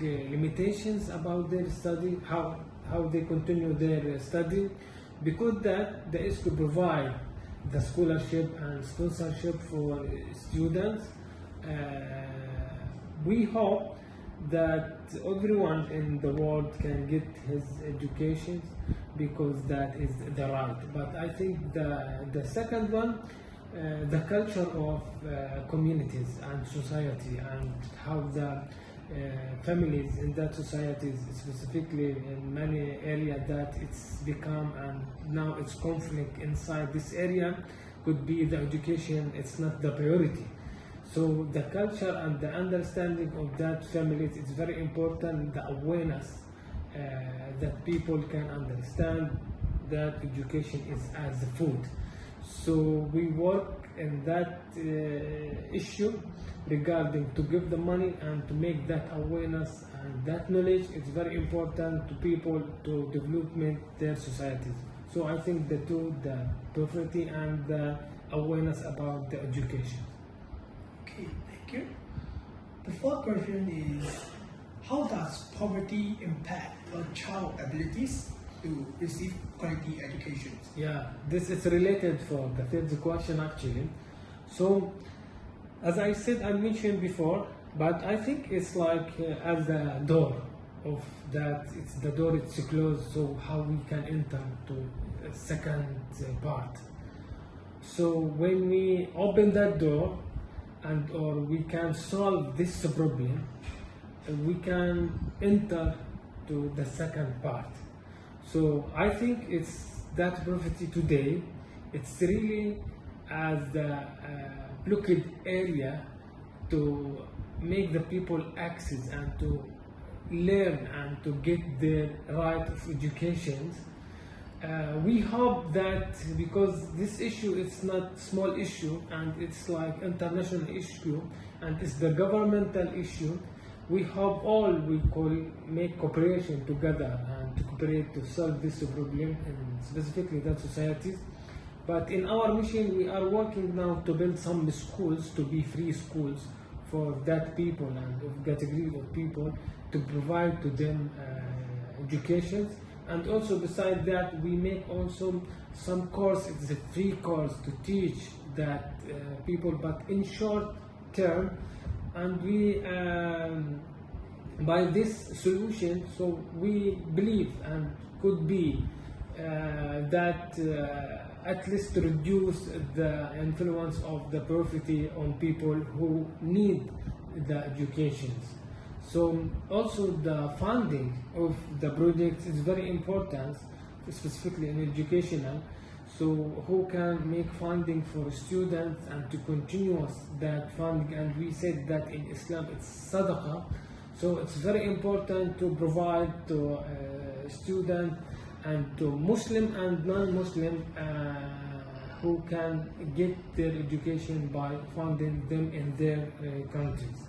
limitations about their study, how they continue their study, because that the ISKCO provide the scholarship and sponsorship for students. We hope that everyone in the world can get his education, because that is the right. But I think the second one, the culture of communities and society, and how the families in that society, specifically in many areas that it's become, and now it's conflict inside this area, could be the education, it's not the priority. So the culture and the understanding of that families is very important, the awareness that people can understand that education is as food. So we work in that issue regarding to give the money and to make that awareness, and that knowledge is very important to people to development their societies. So I think the two, the poverty and the awareness about the education. Okay, thank you. The fourth question is, how does poverty impact a child's abilities to receive quality education? Yeah, this is related for the third question actually. So, as I said, I mentioned before, but I think it's like as the door of that, it's the door, it's closed, so how we can enter to a second part. So when we open that door, and or we can solve this problem, we can enter to the second part. So I think it's that poverty today, it's really as the blocked area to make the people access and to learn and to get their right of education. We hope that, because this issue is not small issue, and it's like international issue, and it's the governmental issue, we hope all we could make cooperation together and to cooperate to solve this problem in specifically that societies. But in our mission, we are working now to build some schools to be free schools for that people and of category of people, to provide to them education. And also beside that, we make also some course, it's a free course to teach that people, but in short term. And we, by this solution, so we believe and could be that at least to reduce the influence of the poverty on people who need the educations. So also the funding of the project is very important, specifically in educational. So who can make funding for students and to continue that funding, and we said that in Islam it's sadaqah. So it's very important to provide to students and to Muslim and non-Muslim who can get their education by funding them in their countries.